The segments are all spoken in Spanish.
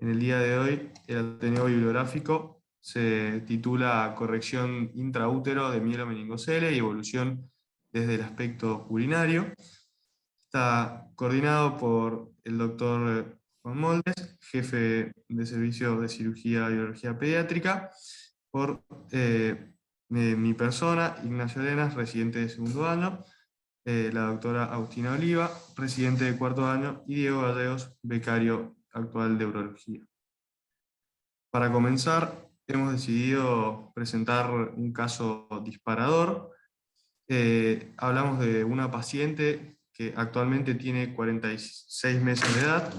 En el día de hoy, el Ateneo bibliográfico se titula Corrección intraútero de mielomeningocele y evolución desde el aspecto urinario. Está coordinado por el doctor Juan Moldes, jefe de servicio de cirugía y urología pediátrica, por mi persona, Ignacio Arenas, residente de segundo año, la doctora Agustina Oliva, residente de cuarto año, y Diego Gallegos, becario actual de urología. Para comenzar, hemos decidido presentar un caso disparador. Hablamos de una paciente que actualmente tiene 46 meses de edad,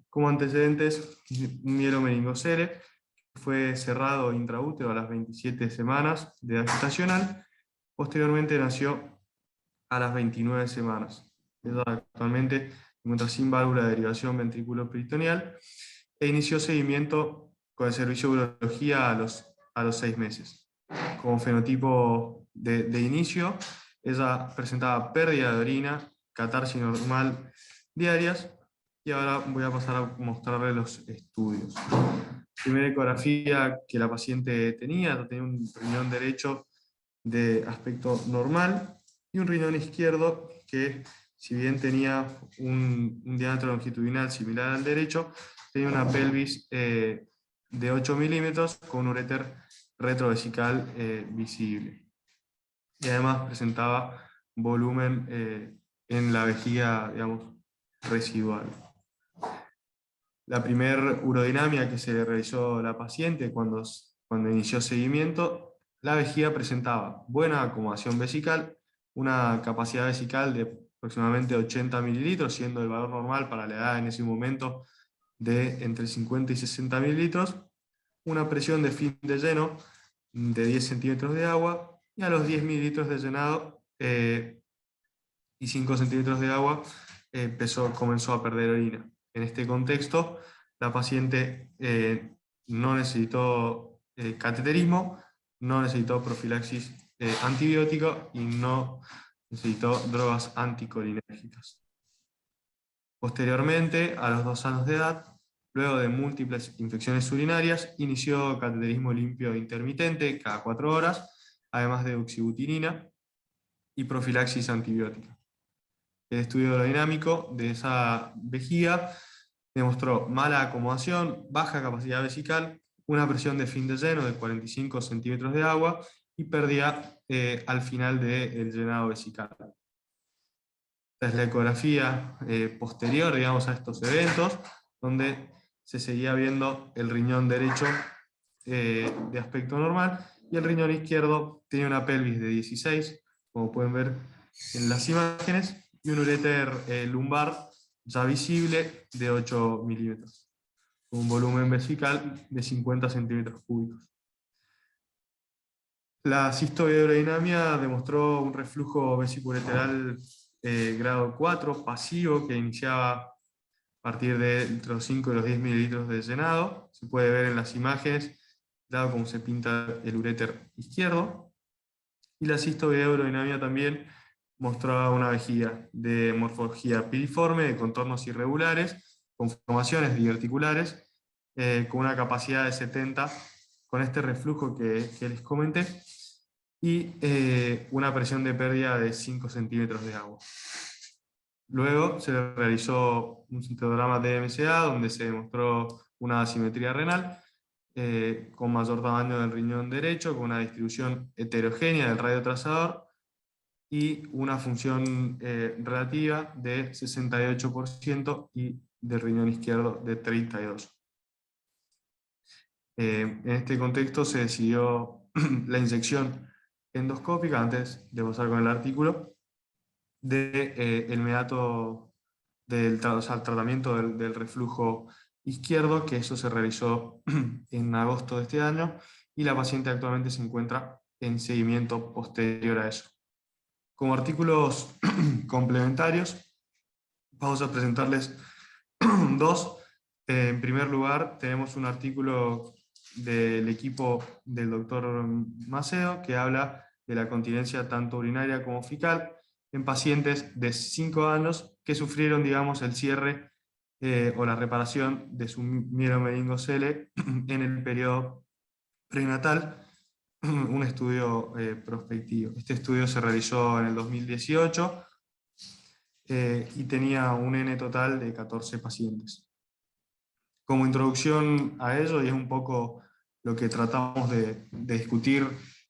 como antecedentes un mielomeningocele, fue cerrado intraútero a las 27 semanas de edad gestacional, posteriormente nació a las 29 semanas. Ella actualmente se encuentra sin válvula de derivación ventriculoperitoneal e inició seguimiento con el servicio de urología a los 6 meses. Como fenotipo de inicio, ella presentaba pérdida de orina, catarsis normal diarias, y ahora voy a pasar a mostrarles los estudios. Primera ecografía que la paciente tenía un riñón derecho de aspecto normal y un riñón izquierdo que, si bien tenía un diámetro longitudinal similar al derecho, tenía una pelvis de 8 milímetros con un uréter retrovesical visible. Y además presentaba volumen en la vejiga, digamos, residual. La primera urodinamia que se le realizó a la paciente cuando inició seguimiento, la vejiga presentaba buena acomodación vesical, una capacidad vesical de aproximadamente 80 mililitros, siendo el valor normal para la edad en ese momento de entre 50 y 60 mililitros, una presión de fin de lleno de 10 centímetros de agua, y a los 10 mililitros de llenado y 5 centímetros de agua comenzó a perder orina. En este contexto, la paciente no necesitó cateterismo, no necesitó profilaxis antibiótico y no necesitó drogas anticolinérgicas. Posteriormente, a los 2 años de edad, luego de múltiples infecciones urinarias, inició cateterismo limpio intermitente cada 4 horas, además de oxibutinina y profilaxis antibiótica. El estudio aerodinámico de esa vejiga demostró mala acomodación, baja capacidad vesical, una presión de fin de lleno de 45 centímetros de agua y pérdida al final del llenado vesical. Esta es la ecografía posterior, digamos, a estos eventos, donde se seguía viendo el riñón derecho de aspecto normal, y el riñón izquierdo tenía una pelvis de 16, como pueden ver en las imágenes, y un uréter lumbar ya visible de 8 milímetros, con un volumen vesical de 50 centímetros cúbicos. La cistoaerodinamia demostró un reflujo vesiculolateral grado 4, pasivo, que iniciaba a partir de entre los 5 y los 10 mililitros de llenado. Se puede ver en las imágenes, dado cómo se pinta el uréter izquierdo. Y la cistoaerodinamia también mostraba una vejiga de morfología piriforme, de contornos irregulares, con formaciones diverticulares, con una capacidad de 70, con este reflujo que les comenté, y una presión de pérdida de 5 centímetros de agua. Luego se le realizó un citograma de MCA, donde se demostró una asimetría renal, con mayor tamaño del riñón derecho, con una distribución heterogénea del radio trazador, y una función relativa de 68% y del riñón izquierdo de 32%. En este contexto se decidió la inyección endoscópica, antes de pasar con el artículo, el meato o sea, el tratamiento del reflujo izquierdo, que eso se realizó en agosto de este año, y la paciente actualmente se encuentra en seguimiento posterior a eso. Como artículos complementarios, vamos a presentarles dos. En primer lugar, tenemos un artículo del equipo del doctor Macedo, que habla de la continencia tanto urinaria como fecal en pacientes de 5 años que sufrieron, digamos, el cierre o la reparación de su mielomeningocele en el periodo prenatal, un estudio prospectivo. Este estudio se realizó en el 2018 y tenía un N total de 14 pacientes. Como introducción a ello, y es un poco lo que tratamos de discutir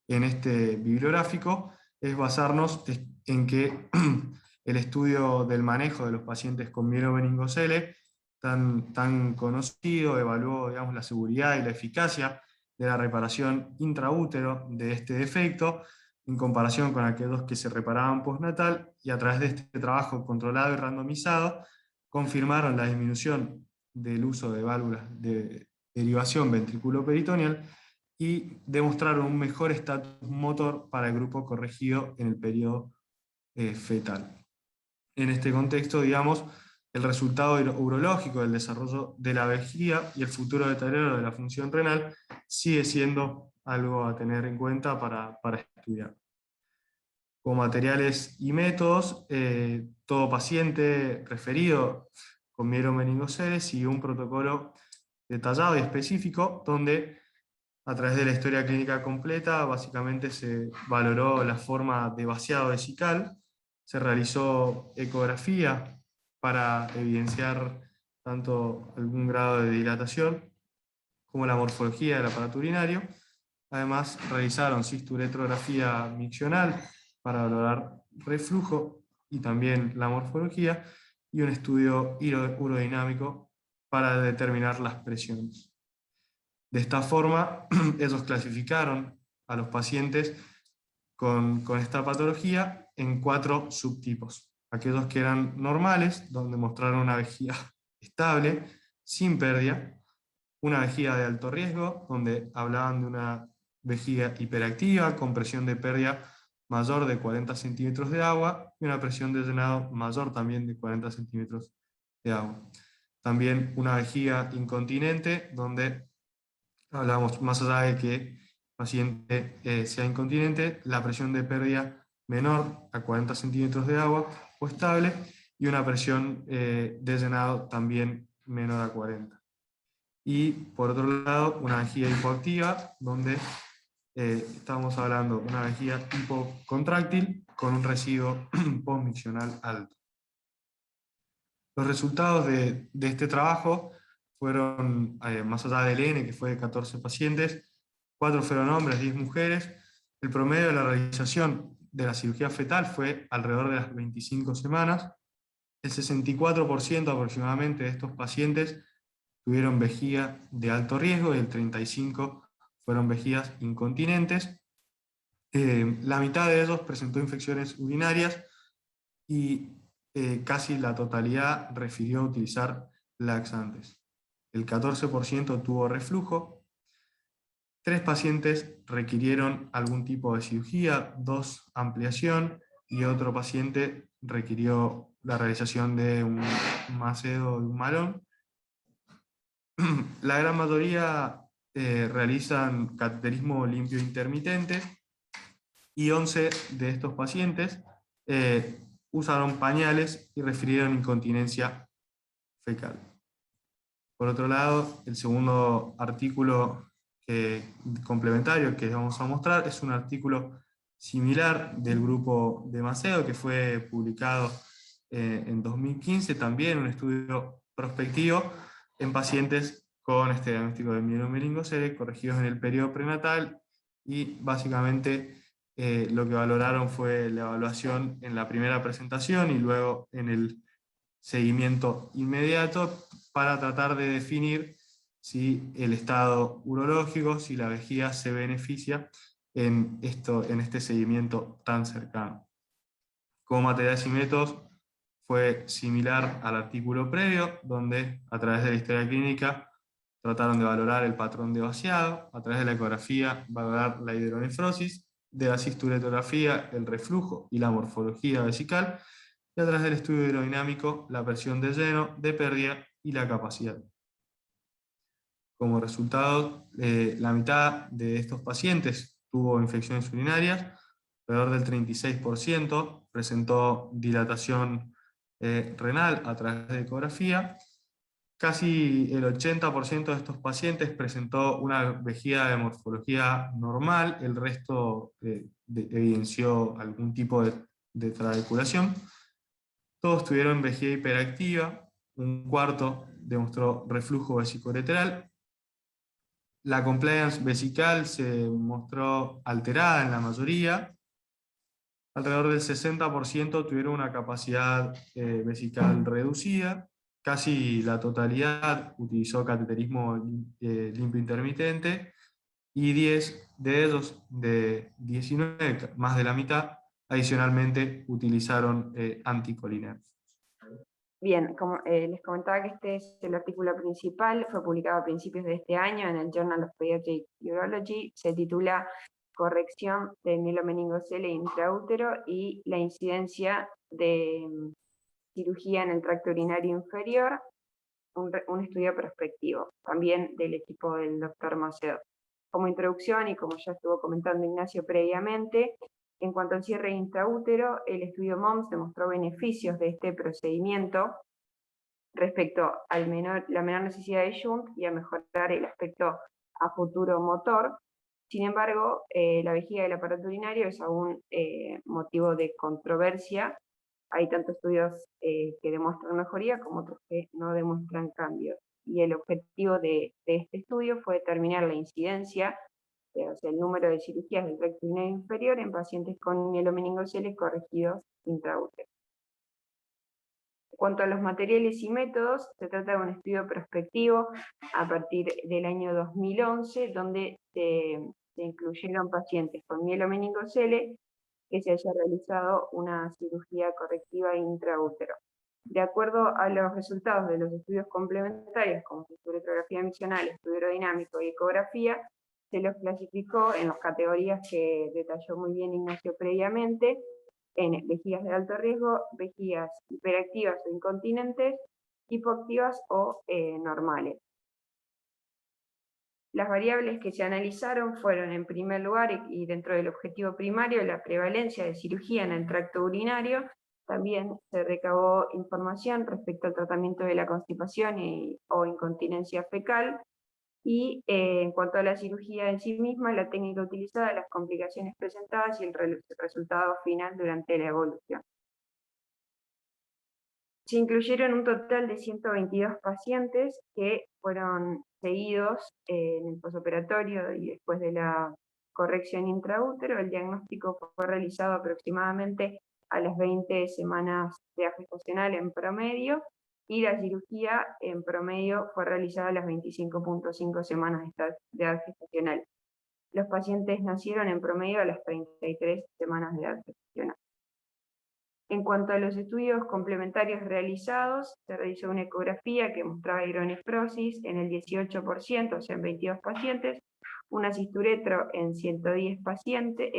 en este bibliográfico, es basarnos en que el estudio del manejo de los pacientes con mielomeningocele, tan conocido, evaluó, digamos, la seguridad y la eficacia de la reparación intraútero de este defecto, en comparación con aquellos que se reparaban postnatal, y a través de este trabajo controlado y randomizado, confirmaron la disminución del uso de válvulas de derivación ventriculoperitoneal y demostraron un mejor estatus motor para el grupo corregido en el periodo fetal. En este contexto, digamos, el resultado urológico del desarrollo de la vejiga y el futuro deterioro de la función renal sigue siendo algo a tener en cuenta para estudiar. Con materiales y métodos, todo paciente referido con mielomeningocele sigue un protocolo detallado y específico donde, a través de la historia clínica completa, básicamente se valoró la forma de vaciado vesical, se realizó ecografía para evidenciar tanto algún grado de dilatación como la morfología del aparato urinario. Además, realizaron cisturetrografía miccional para valorar reflujo y también la morfología, y un estudio urodinámico para determinar las presiones. De esta forma, ellos clasificaron a los pacientes con esta patología en 4 subtipos. Aquellos que eran normales, donde mostraron una vejiga estable, sin pérdida; una vejiga de alto riesgo, donde hablaban de una vejiga hiperactiva, con presión de pérdida mayor de 40 centímetros de agua, y una presión de llenado mayor también de 40 centímetros de agua. También una vejiga incontinente, donde hablamos, más allá de que el paciente sea incontinente, la presión de pérdida menor a 40 centímetros de agua o estable, y una presión de llenado también menor a 40. Y por otro lado, una vejiga hipoactiva, donde estamos hablando de una vejiga hipocontráctil con un residuo postmiccional alto. Los resultados de este trabajo fueron, más allá del N, que fue de 14 pacientes, 4 fueron hombres, 10 mujeres. El promedio de la realización de la cirugía fetal fue alrededor de las 25 semanas. El 64% aproximadamente de estos pacientes tuvieron vejiga de alto riesgo y el 35% fueron vejigas incontinentes. La mitad de ellos presentó infecciones urinarias y casi la totalidad refirió a utilizar laxantes. El 14% tuvo reflujo. 3 pacientes requirieron algún tipo de cirugía, 2 ampliación, y otro paciente requirió la realización de un macedo de un malón. La gran mayoría realizan cateterismo limpio intermitente, y 11 de estos pacientes usaron pañales y refirieron incontinencia fecal. Por otro lado, el segundo artículo complementario que vamos a mostrar es un artículo similar del grupo de Macedo, que fue publicado en 2015, también un estudio prospectivo en pacientes con este diagnóstico de mielomeningocele corregidos en el periodo prenatal, y básicamente lo que valoraron fue la evaluación en la primera presentación y luego en el seguimiento inmediato, para tratar de definir si el estado urológico, si la vejiga se beneficia en este seguimiento tan cercano. Como materiales y métodos fue similar al artículo previo, donde a través de la historia clínica trataron de valorar el patrón de vaciado, a través de la ecografía valorar la hidronefrosis, de la cisturetografía el reflujo y la morfología vesical, y a través del estudio hidrodinámico la presión de lleno, de pérdida y la capacidad. Como resultado, la mitad de estos pacientes tuvo infecciones urinarias, alrededor del 36% presentó dilatación renal a través de ecografía, Casi el 80% de estos pacientes presentó una vejiga de morfología normal, el resto evidenció algún tipo de trabeculación. Todos tuvieron vejiga hiperactiva, un cuarto demostró reflujo vesicoureteral. La compliance vesical se mostró alterada en la mayoría. Alrededor del 60% tuvieron una capacidad vesical reducida. Casi la totalidad utilizó cateterismo limpio intermitente y 10 de ellos, de 19, más de la mitad, adicionalmente utilizaron anticolinérgicos. Bien, como les comentaba que este es el artículo principal, fue publicado a principios de este año en el Journal of Pediatric Urology, se titula Corrección de mielomeningocele intraútero y la incidencia de cirugía en el tracto urinario inferior, un estudio prospectivo, también del equipo del doctor Macedo. Como introducción, y como ya estuvo comentando Ignacio previamente, en cuanto al cierre intraútero, el estudio MOMS demostró beneficios de este procedimiento respecto a la menor necesidad de shunt y a mejorar el aspecto a futuro motor. Sin embargo, la vejiga del aparato urinario es aún motivo de controversia. Hay tantos estudios que demuestran mejoría como otros que no demuestran cambios. Y el objetivo de este estudio fue determinar la incidencia, o sea, el número de cirugías del tracto urinario inferior en pacientes con mielomeningocele corregidos intraútero. En cuanto a los materiales y métodos, se trata de un estudio prospectivo a partir del año 2011, donde se incluyeron pacientes con mielomeningocele que se haya realizado una cirugía correctiva intraútero. De acuerdo a los resultados de los estudios complementarios, como uretrografía misional, estudio aerodinámico y ecografía, se los clasificó en las categorías que detalló muy bien Ignacio previamente, en vejigas de alto riesgo, vejigas hiperactivas o incontinentes, hipoactivas o normales. Las variables que se analizaron fueron, en primer lugar, y dentro del objetivo primario, la prevalencia de cirugía en el tracto urinario. También se recabó información respecto al tratamiento de la constipación o incontinencia fecal. Y en cuanto a la cirugía en sí misma, la técnica utilizada, las complicaciones presentadas y el resultado final durante la evolución. Se incluyeron un total de 122 pacientes que fueron seguidos en el posoperatorio y después de la corrección intraútero. El diagnóstico fue realizado aproximadamente a las 20 semanas de edad gestacional en promedio, y la cirugía en promedio fue realizada a las 25.5 semanas de edad gestacional. Los pacientes nacieron en promedio a las 33 semanas de edad gestacional. En cuanto a los estudios complementarios realizados, se realizó una ecografía que mostraba hidronefrosis en el 18%, o sea, en 22 pacientes, una cisturetro en 110 pacientes,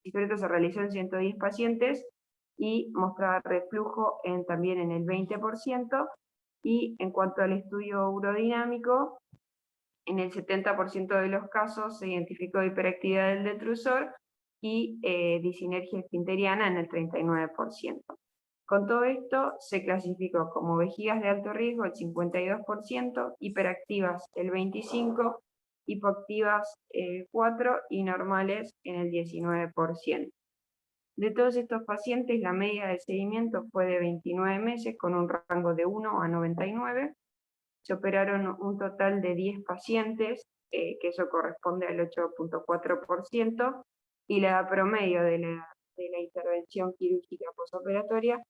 cisturetro se realizó en 110 pacientes y mostraba reflujo también en el 20%, y en cuanto al estudio urodinámico, en el 70% de los casos se identificó hiperactividad del detrusor y disinergia esfinteriana en el 39%. Con todo esto se clasificó como vejigas de alto riesgo el 52%, hiperactivas el 25%, hipoactivas el 4% y normales en el 19%. De todos estos pacientes, la media de seguimiento fue de 29 meses con un rango de 1 a 99. Se operaron un total de 10 pacientes, que eso corresponde al 8.4%, y la edad promedio de la intervención quirúrgica posoperatoria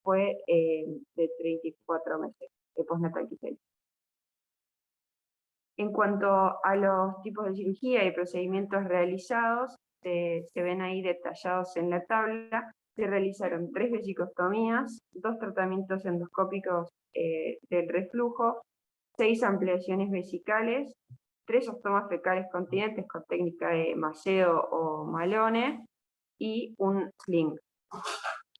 fue de 34 meses de postnatal quisélico. En cuanto a los tipos de cirugía y procedimientos realizados, se ven ahí detallados en la tabla. Se realizaron 3 vesicostomías, 2 tratamientos endoscópicos del reflujo, 6 ampliaciones vesicales, 3 ostomas fecales continentes con técnica de Macedo o Malone y un sling.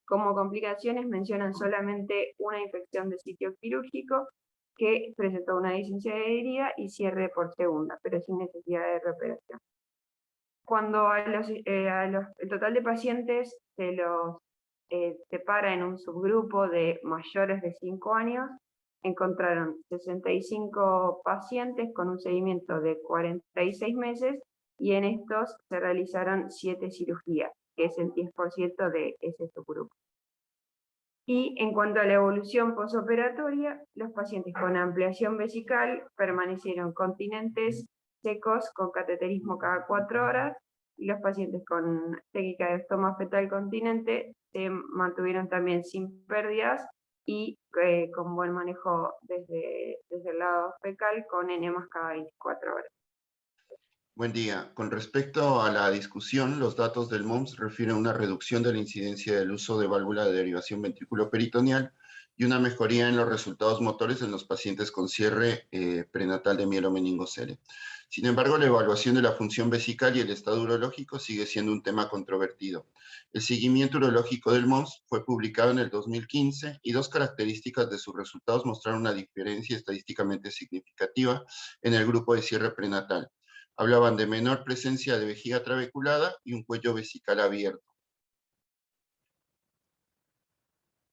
Como complicaciones mencionan solamente una infección de sitio quirúrgico que presentó una disfunción de herida y cierre por segunda, pero sin necesidad de reoperación. Cuando el total de pacientes se los separa en un subgrupo de mayores de 5 años, encontraron 65 pacientes con un seguimiento de 46 meses y en estos se realizaron 7 cirugías, que es el 10% de ese subgrupo. Y en cuanto a la evolución posoperatoria, los pacientes con ampliación vesical permanecieron continentes secos con cateterismo cada 4 horas y los pacientes con técnica de estoma fetal continente se mantuvieron también sin pérdidas y con buen manejo desde el lado fecal con enemas cada 24 horas. Buen día. Con respecto a la discusión, los datos del MOMS refieren a una reducción de la incidencia del uso de válvula de derivación ventrículo-peritoneal y una mejoría en los resultados motores en los pacientes con cierre prenatal de mielomeningocele. Sin embargo, la evaluación de la función vesical y el estado urológico sigue siendo un tema controvertido. El seguimiento urológico del MOMS fue publicado en el 2015 y dos características de sus resultados mostraron una diferencia estadísticamente significativa en el grupo de cierre prenatal. Hablaban de menor presencia de vejiga trabeculada y un cuello vesical abierto.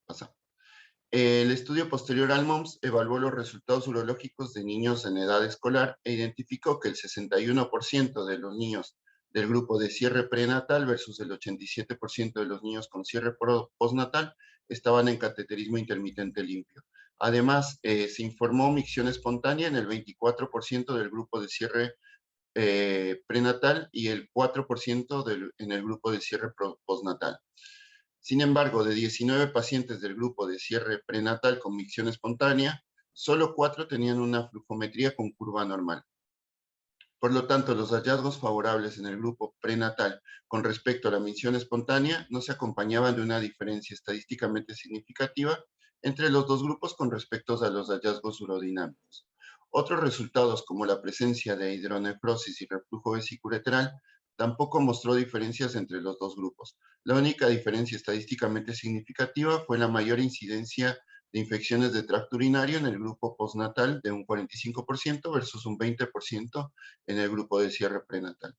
Pasa. El estudio posterior al MOMS evaluó los resultados urológicos de niños en edad escolar e identificó que el 61% de los niños del grupo de cierre prenatal versus el 87% de los niños con cierre postnatal estaban en cateterismo intermitente limpio. Además, se informó micción espontánea en el 24% del grupo de cierre prenatal y el 4% en el grupo de cierre postnatal. Sin embargo, de 19 pacientes del grupo de cierre prenatal con micción espontánea, solo 4 tenían una flujometría con curva normal. Por lo tanto, los hallazgos favorables en el grupo prenatal con respecto a la micción espontánea no se acompañaban de una diferencia estadísticamente significativa entre los dos grupos con respecto a los hallazgos urodinámicos. Otros resultados, como la presencia de hidronefrosis y reflujo vesiculolateral, tampoco mostró diferencias entre los dos grupos. La única diferencia estadísticamente significativa fue la mayor incidencia de infecciones de tracto urinario en el grupo postnatal de un 45% versus un 20% en el grupo de cierre prenatal.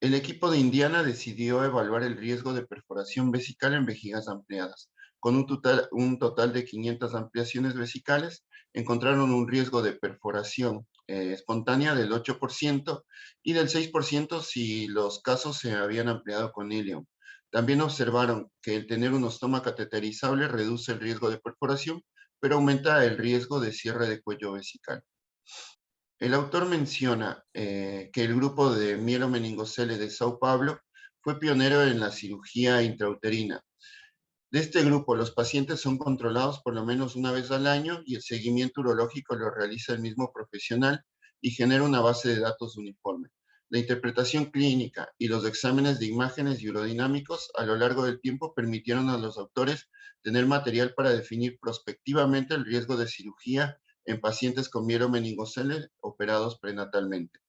El equipo de Indiana decidió evaluar el riesgo de perforación vesical en vejigas ampliadas. Con un total de 500 ampliaciones vesicales, encontraron un riesgo de perforación espontánea del 8% y del 6% si los casos se habían ampliado con ilium. También observaron que el tener un ostoma cateterizable reduce el riesgo de perforación, pero aumenta el riesgo de cierre de cuello vesical. El autor menciona que el grupo de mielomeningocele de Sao Paulo fue pionero en la cirugía intrauterina. De este grupo, los pacientes son controlados por lo menos una vez al año y el seguimiento urológico lo realiza el mismo profesional y genera una base de datos uniforme. La interpretación clínica y los exámenes de imágenes y urodinámicos a lo largo del tiempo permitieron a los autores tener material para definir prospectivamente el riesgo de cirugía en pacientes con mielomeningocele operados prenatalmente.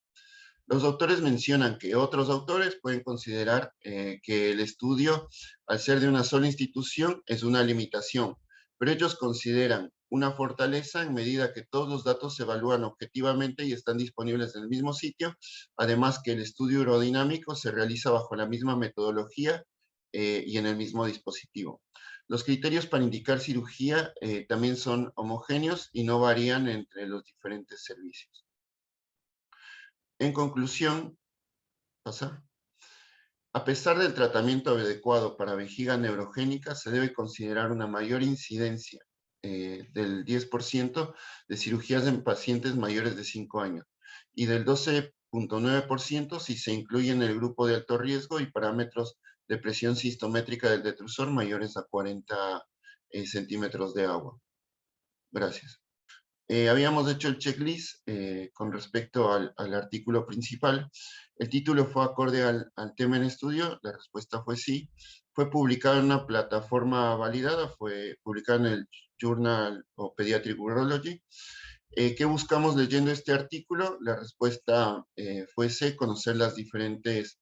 Los autores mencionan que otros autores pueden considerar que el estudio, al ser de una sola institución, es una limitación, pero ellos consideran una fortaleza en medida que todos los datos se evalúan objetivamente y están disponibles en el mismo sitio, además que el estudio urodinámico se realiza bajo la misma metodología y en el mismo dispositivo. Los criterios para indicar cirugía también son homogéneos y no varían entre los diferentes servicios. En conclusión, a pesar del tratamiento adecuado para vejiga neurogénica, se debe considerar una mayor incidencia del 10% de cirugías en pacientes mayores de 5 años y del 12.9% si se incluye en el grupo de alto riesgo y parámetros de presión sistométrica del detrusor mayores a 40 centímetros de agua. Gracias. Habíamos hecho el checklist con respecto al artículo principal. El título fue acorde al tema en estudio, la respuesta fue sí. Fue publicado en una plataforma validada, fue publicado en el Journal of Pediatric Urology. ¿Qué buscamos leyendo este artículo? La respuesta fue C, conocer las diferentes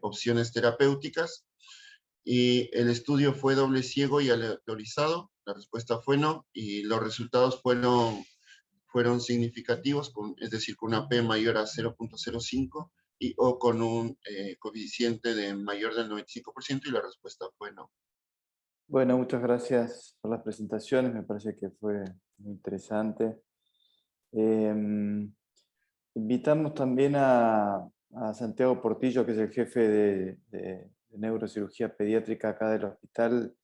opciones terapéuticas. Y el estudio fue doble ciego y aleatorizado, la respuesta fue no, y los resultados fueron significativos, es decir, con una P mayor a 0.05 o con un coeficiente de mayor del 95%, y la respuesta fue no. Bueno, muchas gracias por las presentaciones, me parece que fue muy interesante. Em, Invitamos también a Santiago Portillo, que es el jefe de neurocirugía pediátrica acá del hospital,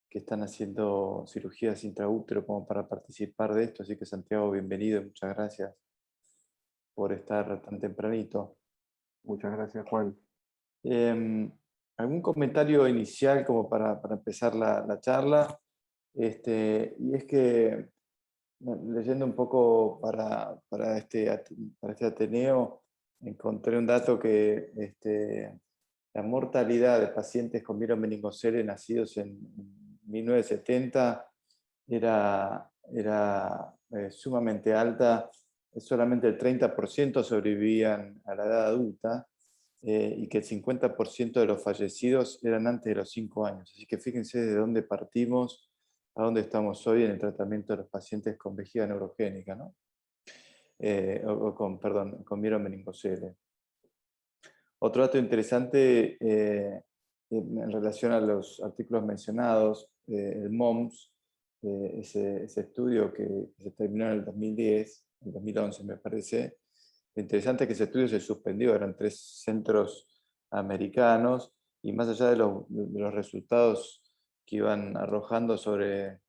que están haciendo cirugías intraútero como para participar de esto. Así que Santiago, bienvenido y muchas gracias por estar tan tempranito. Muchas gracias, Juan. Em, ¿Algún comentario inicial como para empezar la charla? Y es que leyendo un poco para este Ateneo, encontré un dato que la mortalidad de pacientes con virus meningocele nacidos en 1970 era sumamente alta. Solamente el 30% sobrevivían a la edad adulta, y que el 50% de los fallecidos eran antes de los 5 años. Así que fíjense de dónde partimos a dónde estamos hoy en el tratamiento de los pacientes con vejiga neurogénica, ¿no? Con virus meningocele. Otro dato interesante en relación a los artículos mencionados, el MOMS, ese estudio que se terminó en el 2010, en 2011 me parece. Lo interesante es que ese estudio se suspendió, eran 3 centros americanos, y más allá de los resultados que iban arrojando sobre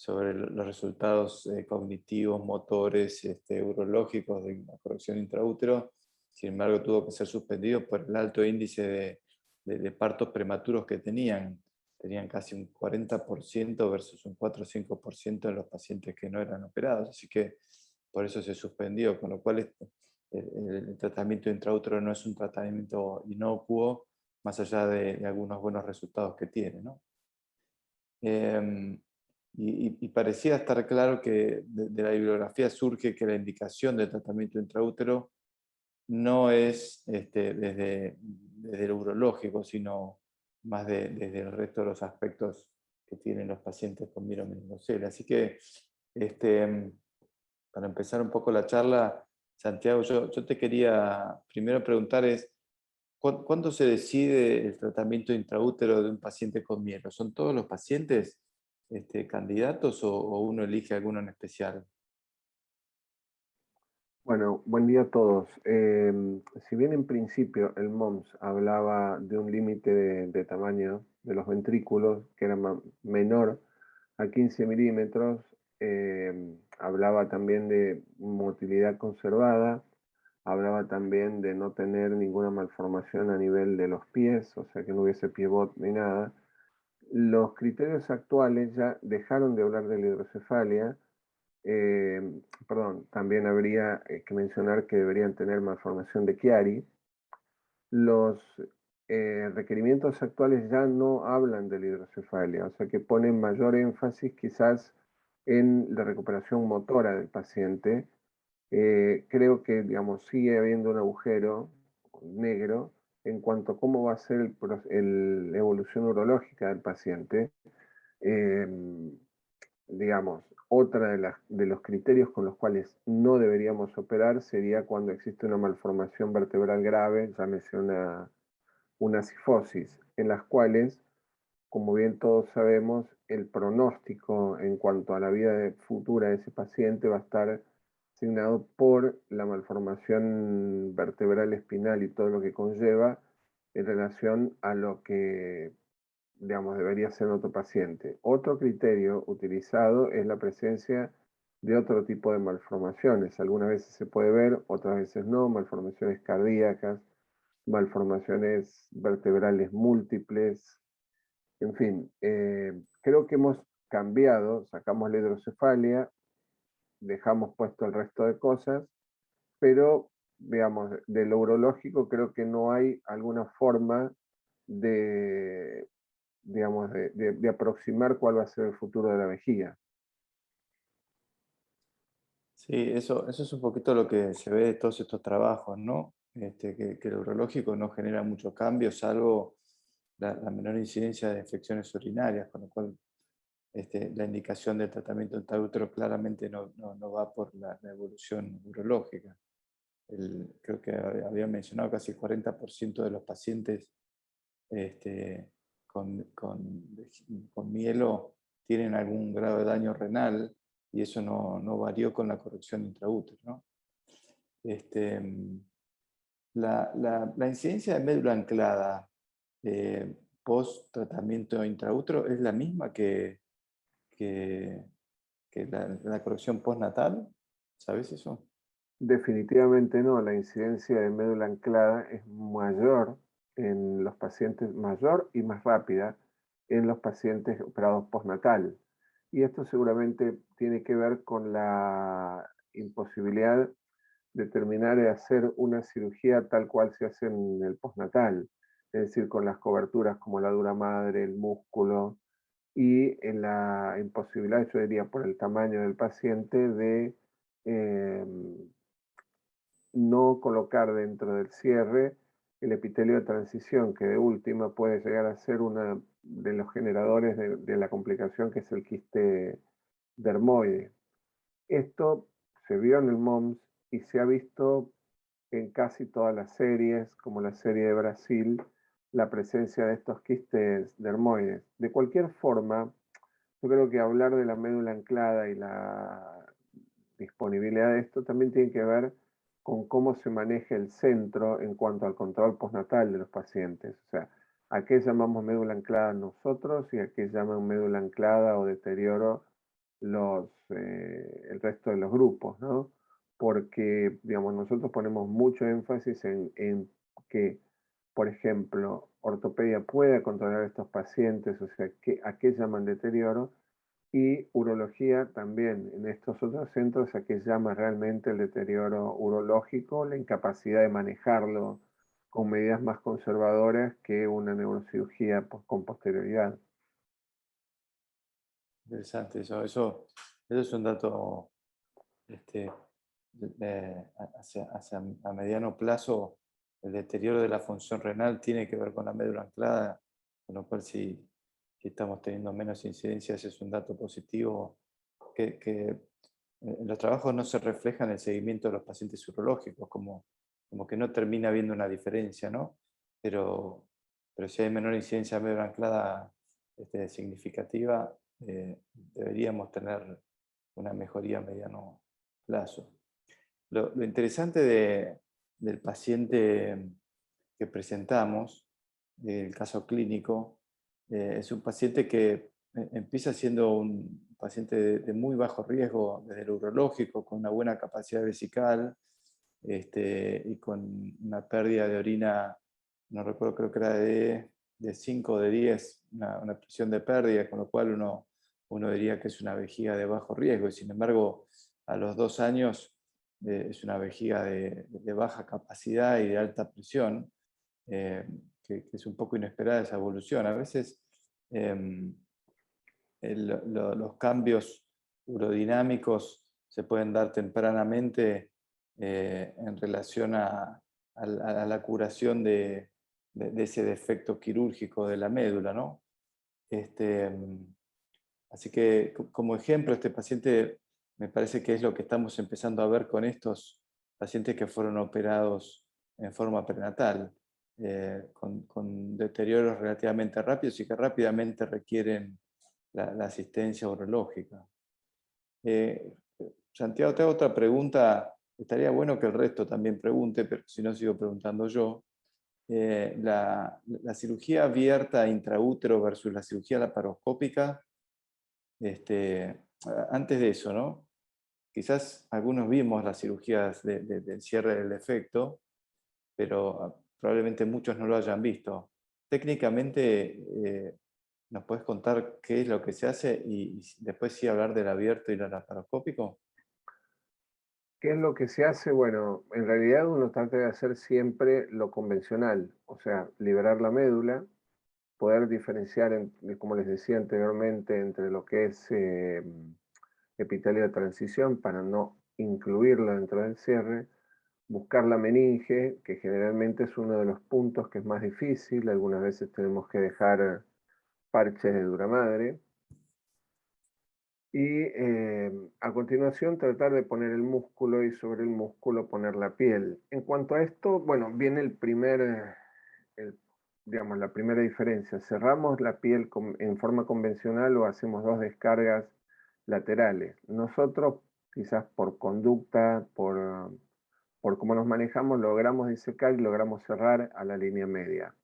los resultados cognitivos, motores, urológicos de la corrección intraútero, sin embargo tuvo que ser suspendido por el alto índice de partos prematuros que tenían. Tenían casi un 40% versus un 4 o 5% en los pacientes que no eran operados, así que por eso se suspendió, con lo cual el tratamiento intraútero no es un tratamiento inocuo, más allá de algunos buenos resultados que tiene, ¿no? Y parecía estar claro que de la bibliografía surge que la indicación del tratamiento intraútero no es desde lo urológico, sino más desde el resto de los aspectos que tienen los pacientes con virus meningocele. Así que, para empezar un poco la charla, Santiago, yo te quería primero preguntar ¿cuándo se decide el tratamiento intraútero de un paciente con miedo? ¿Son todos los pacientes candidatos o uno elige alguno en especial? Bueno, buen día a todos. Si bien en principio el MOMS hablaba de un límite de tamaño de los ventrículos que era menor a 15 milímetros, hablaba también de motilidad conservada, hablaba también de no tener ninguna malformación a nivel de los pies, o sea que no hubiese pivot ni nada. Los criterios actuales ya dejaron de hablar de la hidrocefalia. Perdón, también habría que mencionar que deberían tener malformación de Chiari. Los requerimientos actuales ya no hablan de la hidrocefalia, o sea que ponen mayor énfasis quizás en la recuperación motora del paciente. Creo que, digamos, sigue habiendo un agujero negro en cuanto a cómo va a ser la evolución urológica del paciente. Digamos, otra de los criterios con los cuales no deberíamos operar sería cuando existe una malformación vertebral grave, llámese una cifosis, en las cuales, como bien todos sabemos, el pronóstico en cuanto a la vida futura de ese paciente va a estar asignado por la malformación vertebral espinal y todo lo que conlleva en relación a lo que, digamos, debería ser en otro paciente. Otro criterio utilizado es la presencia de otro tipo de malformaciones. Algunas veces se puede ver, otras veces no, malformaciones cardíacas, malformaciones vertebrales múltiples, en fin, creo que hemos cambiado, sacamos la hidrocefalia, dejamos puesto el resto de cosas, pero, veamos, de lo urológico creo que no hay alguna forma de, digamos, de aproximar cuál va a ser el futuro de la vejiga. Sí, eso es un poquito lo que se ve de todos estos trabajos, ¿no? Que lo urológico no genera mucho cambio, salvo la menor incidencia de infecciones urinarias, con lo cual la indicación del tratamiento intraútero claramente no va por la evolución urológica. Creo que había mencionado casi el 40% de los pacientes con mielo tienen algún grado de daño renal y eso no varió con la corrección intraútero, ¿no? La incidencia de médula anclada post tratamiento intraútero es la misma que la corrección postnatal, ¿sabes eso? Definitivamente no, la incidencia de médula anclada es mayor en los pacientes, mayor y más rápida en los pacientes operados postnatal. Y esto seguramente tiene que ver con la imposibilidad de terminar de hacer una cirugía tal cual se hace en el postnatal, es decir, con las coberturas como la dura madre, el músculo, y en la imposibilidad, yo diría, por el tamaño del paciente, de no colocar dentro del cierre el epitelio de transición, que de última puede llegar a ser uno de los generadores de la complicación, que es el quiste dermoide. Esto se vio en el MOMS y se ha visto en casi todas las series, como la serie de Brasil, la presencia de estos quistes dermoides. De cualquier forma, yo creo que hablar de la médula anclada y la disponibilidad de esto también tiene que ver con cómo se maneja el centro en cuanto al control postnatal de los pacientes. O sea, ¿a qué llamamos médula anclada nosotros y a qué llaman médula anclada o deterioro el resto de los grupos, ¿no? Porque, digamos, nosotros ponemos mucho énfasis en que, por ejemplo, ortopedia pueda controlar a estos pacientes, o sea, ¿a qué llaman deterioro? Y urología también, en estos otros centros, ¿a qué llama realmente el deterioro urológico? La incapacidad de manejarlo con medidas más conservadoras que una neurocirugía con posterioridad. Interesante eso es un dato a mediano plazo. El deterioro de la función renal tiene que ver con la médula anclada, con lo cual si estamos teniendo menos incidencias es un dato positivo que en los trabajos no se refleja en el seguimiento de los pacientes urológicos, como que no termina habiendo una diferencia, ¿no? Pero si hay menor incidencia de médula anclada significativa, deberíamos tener una mejoría a mediano plazo. Lo interesante del paciente que presentamos, del caso clínico, es un paciente que empieza siendo un paciente de muy bajo riesgo desde el urológico, con una buena capacidad vesical y con una pérdida de orina, no recuerdo, creo que era de 5 o de 10, una presión de pérdida, con lo cual uno diría que es una vejiga de bajo riesgo, y sin embargo, a los 2 años es una vejiga de baja capacidad y de alta presión, que es un poco inesperada esa evolución. A veces los cambios urodinámicos se pueden dar tempranamente en relación a la curación de ese defecto quirúrgico de la médula, ¿no? Así que como ejemplo, este paciente me parece que es lo que estamos empezando a ver con estos pacientes que fueron operados en forma prenatal, con deterioros relativamente rápidos y que rápidamente requieren la asistencia urológica. Santiago, te hago otra pregunta. Estaría bueno que el resto también pregunte, pero si no sigo preguntando yo. La cirugía abierta intraútero versus la cirugía laparoscópica, antes de eso, ¿no? Quizás algunos vimos las cirugías del cierre del defecto, pero probablemente muchos no lo hayan visto. Técnicamente, ¿nos puedes contar qué es lo que se hace y después sí hablar del abierto y el laparoscópico? ¿Qué es lo que se hace? Bueno, en realidad uno trata de hacer siempre lo convencional, o sea, liberar la médula, poder diferenciar, como les decía anteriormente, entre lo que es epitelio de transición para no incluirlo dentro del cierre, buscar la meninge, que generalmente es uno de los puntos que es más difícil, algunas veces tenemos que dejar parches de dura madre, y a continuación tratar de poner el músculo y sobre el músculo poner la piel. En cuanto a esto, bueno, viene el digamos, la primera diferencia. ¿Cerramos la piel en forma convencional o hacemos 2 descargas laterales? Nosotros, quizás por conducta, por cómo nos manejamos, logramos disecar y logramos cerrar a la línea media.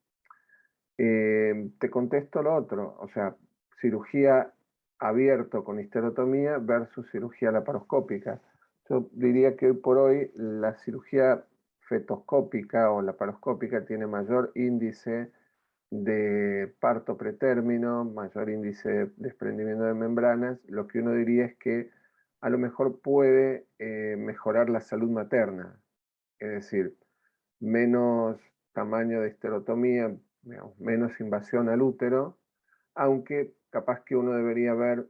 Te contesto lo otro, o sea, cirugía abierto con histerotomía versus cirugía laparoscópica. Yo diría que hoy por hoy la cirugía fetoscópica o laparoscópica tiene mayor índice de parto pretérmino, mayor índice de desprendimiento de membranas. Lo que uno diría es que a lo mejor puede mejorar la salud materna, es decir, menos tamaño de histerotomía, digamos, menos invasión al útero, aunque capaz que uno debería ver,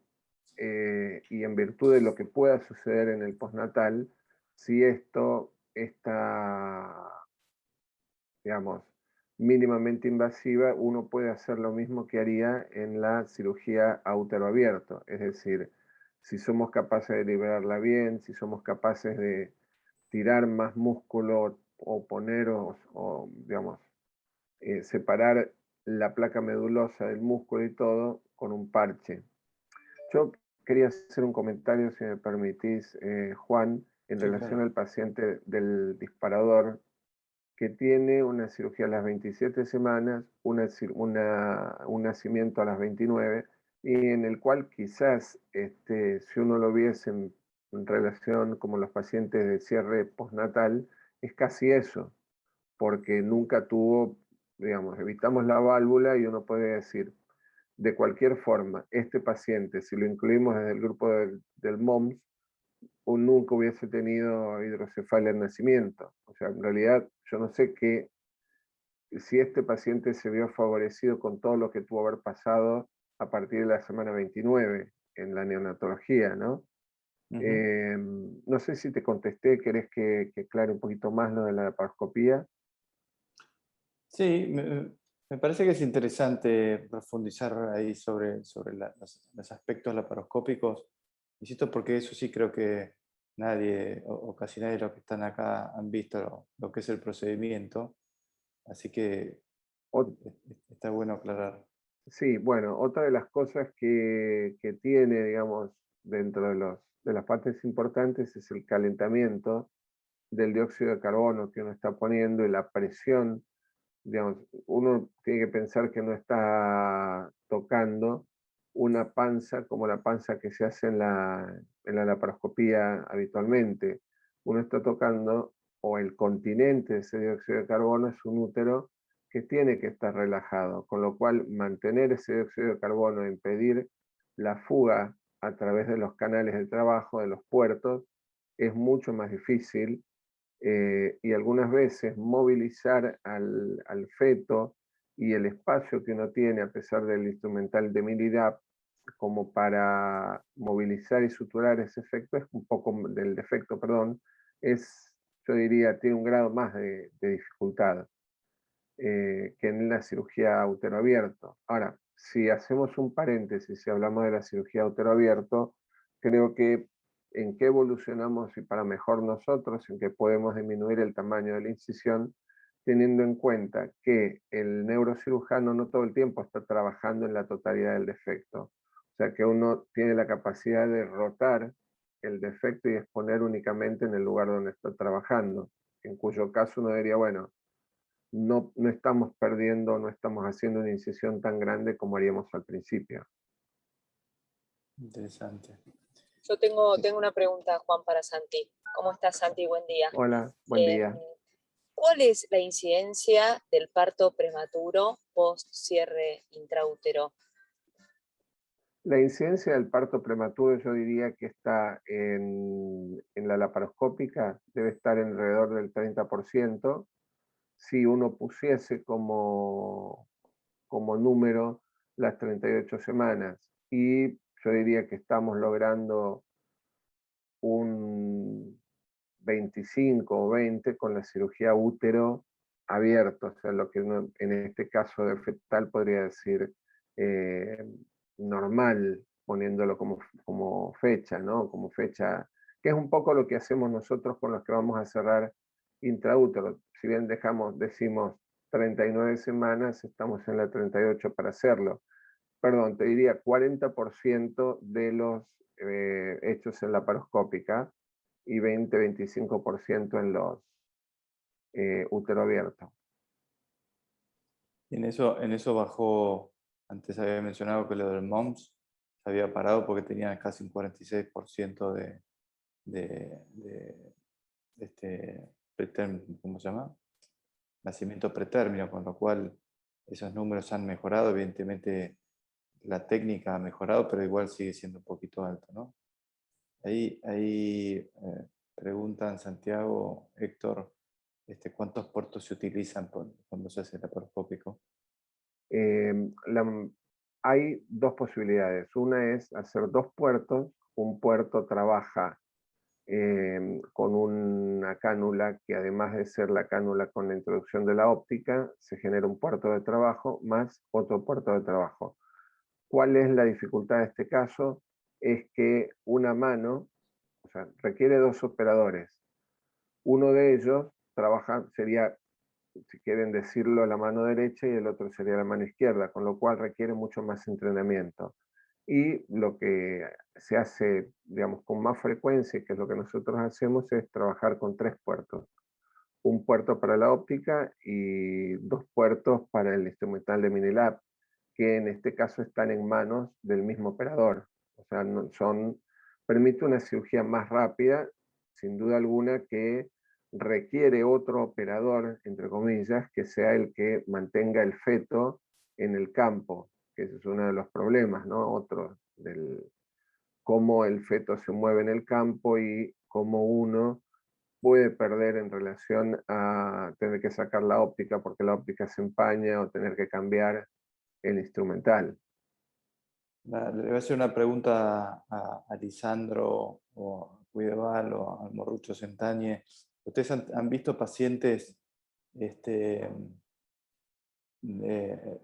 y en virtud de lo que pueda suceder en el postnatal, si esto está, digamos, mínimamente invasiva, uno puede hacer lo mismo que haría en la cirugía a útero abierto, es decir, si somos capaces de liberarla bien, si somos capaces de tirar más músculo o poner o, digamos, separar la placa medulosa del músculo y todo con un parche. Yo quería hacer un comentario, si me permitís, Juan, en Sí, relación claro. al paciente del disparador, que tiene una cirugía a las 27 semanas, un nacimiento a las 29, y en el cual quizás, si uno lo viese en relación como los pacientes de cierre postnatal, es casi eso, porque nunca tuvo, digamos, evitamos la válvula y uno puede decir, de cualquier forma, este paciente, si lo incluimos desde el grupo del MOMS, nunca hubiese tenido hidrocefalia al nacimiento. O sea, en realidad yo no sé si este paciente se vio favorecido con todo lo que tuvo haber pasado a partir de la semana 29 en la neonatología, ¿no? Ujú. No sé si te contesté, ¿querés que aclare un poquito más lo de la laparoscopía? Sí, me parece que es interesante profundizar ahí sobre los aspectos laparoscópicos. Insisto, porque eso sí creo que nadie o casi nadie de los que están acá han visto lo que es el procedimiento. Así que O- está bueno aclarar. sí, bueno, otra de las cosas que tiene, digamos, dentro de las partes importantes es el calentamiento del dióxido de carbono que uno está poniendo y la presión. Digamos, uno tiene que pensar que no está tocando una panza como la panza que se hace en la laparoscopía habitualmente. Uno está tocando, o el continente de ese dióxido de carbono es un útero que tiene que estar relajado, con lo cual mantener ese dióxido de carbono, impedir la fuga a través de los canales de trabajo, de los puertos, es mucho más difícil, y algunas veces movilizar al feto y el espacio que uno tiene a pesar del instrumental de Milidap como para movilizar y suturar ese efecto, es un poco del defecto, perdón, yo diría, tiene un grado más de dificultad que en la cirugía útero abierto. Ahora, si hacemos un paréntesis y hablamos de la cirugía útero abierto, creo que en qué evolucionamos y para mejor nosotros, en que podemos disminuir el tamaño de la incisión, teniendo en cuenta que el neurocirujano no todo el tiempo está trabajando en la totalidad del defecto. O sea que uno tiene la capacidad de rotar el defecto y exponer únicamente en el lugar donde está trabajando, en cuyo caso uno diría, bueno, no estamos perdiendo, no estamos haciendo una incisión tan grande como haríamos al principio. Interesante. Yo tengo una pregunta, Juan, para Santi. ¿Cómo estás, Santi? Buen día. Hola, buen día. ¿Cuál es la incidencia del parto prematuro post cierre intraútero? La incidencia del parto prematuro yo diría que está en la laparoscópica, debe estar alrededor del 30%. Si uno pusiese como número las 38 semanas, y yo diría que estamos logrando un 25 o 20 con la cirugía útero abierto, o sea, lo que uno en este caso de fetal podría decir eh, normal, poniéndolo como fecha, ¿no? Como fecha, que es un poco lo que hacemos nosotros con los que vamos a cerrar intraútero. Si bien decimos 39 semanas, estamos en la 38 para hacerlo. Perdón, te diría 40% de los hechos en laparoscópica y 20-25% en los útero abierto. En eso bajó, antes había mencionado que lo del MOMS se había parado porque tenía casi un 46% de ¿cómo se llama? Nacimiento pretérmino, con lo cual esos números han mejorado. Evidentemente la técnica ha mejorado, pero igual sigue siendo un poquito alto, ¿no? Ahí preguntan Santiago, Héctor, ¿cuántos puertos se utilizan cuando se hace el laparoscópico? Hay dos posibilidades. Una es hacer 2 puertos. Un puerto trabaja con una cánula que, además de ser la cánula con la introducción de la óptica, se genera un puerto de trabajo más otro puerto de trabajo. ¿Cuál es la dificultad de este caso? Es que una mano, o sea, requiere 2 operadores. Uno de ellos trabaja, sería, si quieren decirlo, la mano derecha, y el otro sería la mano izquierda, con lo cual requiere mucho más entrenamiento. Y lo que se hace, digamos, con más frecuencia, que es lo que nosotros hacemos, es trabajar con 3 puertos. Un puerto para la óptica y 2 puertos para el instrumental de Minilab, que en este caso están en manos del mismo operador. O sea, permite una cirugía más rápida, sin duda alguna, que requiere otro operador, entre comillas, que sea el que mantenga el feto en el campo, que ese es uno de los problemas, ¿no? Otro, cómo el feto se mueve en el campo y cómo uno puede perder en relación a tener que sacar la óptica porque la óptica se empaña, o tener que cambiar el instrumental. Le voy a hacer una pregunta a Lisandro o a Cuideval o a Morrucho Sentañe. ¿Ustedes han visto pacientes